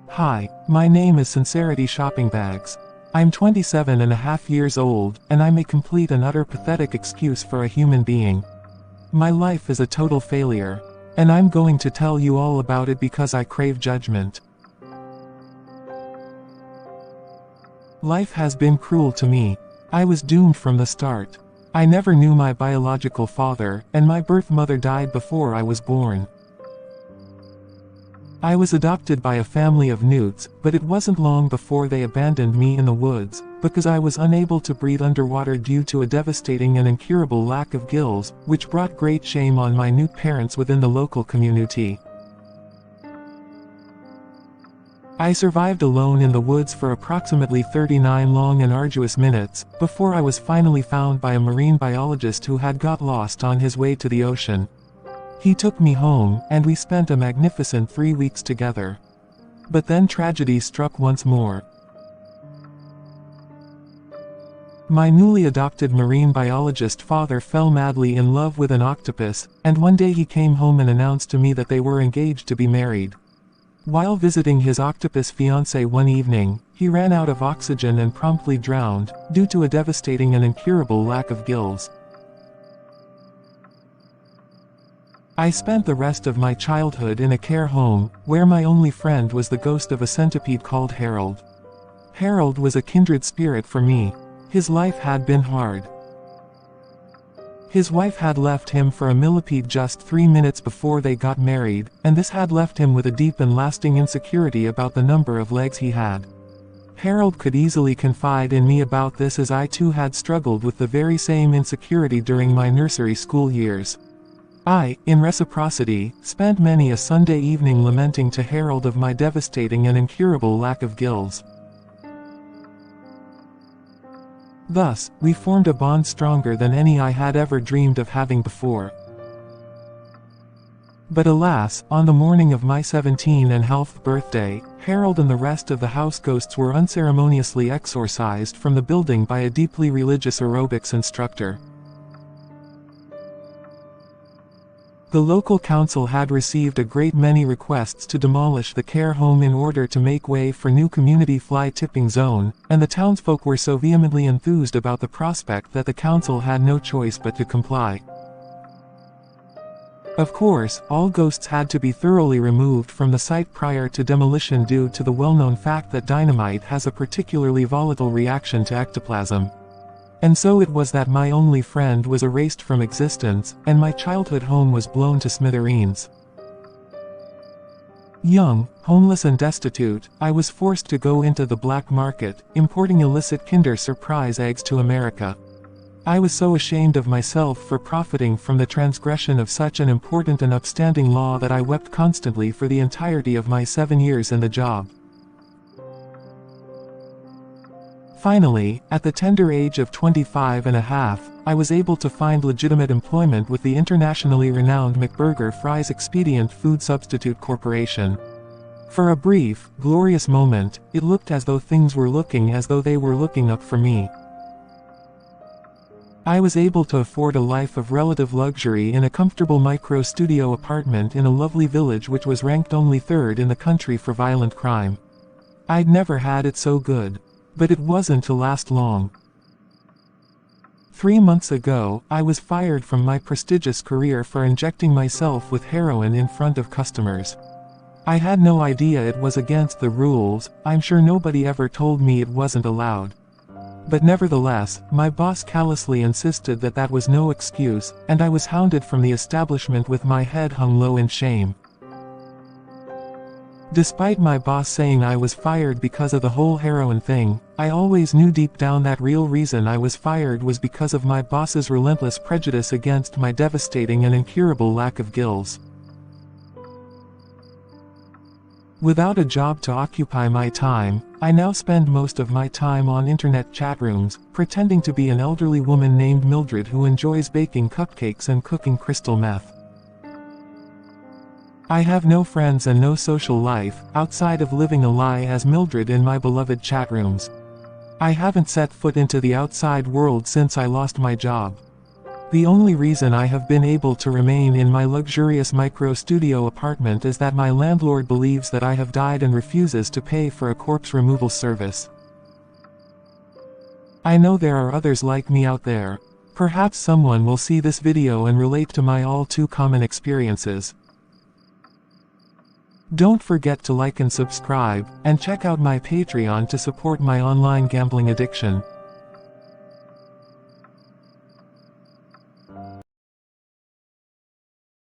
Hi, my name is Sincerity Shopping Bags. I'm 27 and a half years old, and I'm a complete and utter pathetic excuse for a human being. My life is a total failure. And I'm going to tell you all about it because I crave judgment. Life has been cruel to me. I was doomed from the start. I never knew my biological father, and my birth mother died before I was born. I was adopted by a family of newts, but it wasn't long before they abandoned me in the woods, because I was unable to breathe underwater due to a devastating and incurable lack of gills, which brought great shame on my newt parents within the local community. I survived alone in the woods for approximately 39 long and arduous minutes, before I was finally found by a marine biologist who had got lost on his way to the ocean. He took me home, and we spent a magnificent 3 weeks together. But then tragedy struck once more. My newly adopted marine biologist father fell madly in love with an octopus, and one day he came home and announced to me that they were engaged to be married. While visiting his octopus fiancée one evening, he ran out of oxygen and promptly drowned, due to a devastating and incurable lack of gills. I spent the rest of my childhood in a care home, where my only friend was the ghost of a centipede called Harold. Harold was a kindred spirit for me. His life had been hard. His wife had left him for a millipede just 3 minutes before they got married, and this had left him with a deep and lasting insecurity about the number of legs he had. Harold could easily confide in me about this, as I too had struggled with the very same insecurity during my nursery school years. I, in reciprocity, spent many a Sunday evening lamenting to Harold of my devastating and incurable lack of gills. Thus, we formed a bond stronger than any I had ever dreamed of having before. But alas, on the morning of my 17-and-a-half birthday, Harold and the rest of the house ghosts were unceremoniously exorcised from the building by a deeply religious aerobics instructor. The local council had received a great many requests to demolish the care home in order to make way for new community fly tipping zone, and the townsfolk were so vehemently enthused about the prospect that the council had no choice but to comply. Of course, all ghosts had to be thoroughly removed from the site prior to demolition due to the well-known fact that dynamite has a particularly volatile reaction to ectoplasm. And so it was that my only friend was erased from existence, and my childhood home was blown to smithereens. Young, homeless and destitute, I was forced to go into the black market, importing illicit Kinder Surprise eggs to America. I was so ashamed of myself for profiting from the transgression of such an important and upstanding law that I wept constantly for the entirety of my 7 years in the job. Finally, at the tender age of 25-and-a-half, I was able to find legitimate employment with the internationally renowned McBurger Fries Expedient Food Substitute Corporation. For a brief, glorious moment, it looked as though things were looking as though they were looking up for me. I was able to afford a life of relative luxury in a comfortable micro-studio apartment in a lovely village which was ranked only 3rd in the country for violent crime. I'd never had it so good. But it wasn't to last long. 3 months ago, I was fired from my prestigious career for injecting myself with heroin in front of customers. I had no idea it was against the rules. I'm sure nobody ever told me it wasn't allowed. But nevertheless, my boss callously insisted that that was no excuse, and I was hounded from the establishment with my head hung low in shame. Despite my boss saying I was fired because of the whole heroin thing, I always knew deep down that real reason I was fired was because of my boss's relentless prejudice against my devastating and incurable lack of gills. Without a job to occupy my time, I now spend most of my time on internet chat rooms, pretending to be an elderly woman named Mildred who enjoys baking cupcakes and cooking crystal meth. I have no friends and no social life, outside of living a lie as Mildred in my beloved chat rooms. I haven't set foot into the outside world since I lost my job. The only reason I have been able to remain in my luxurious micro-studio apartment is that my landlord believes that I have died and refuses to pay for a corpse removal service. I know there are others like me out there. Perhaps someone will see this video and relate to my all too common experiences. Don't forget to like and subscribe, and check out my Patreon to support my online gambling addiction.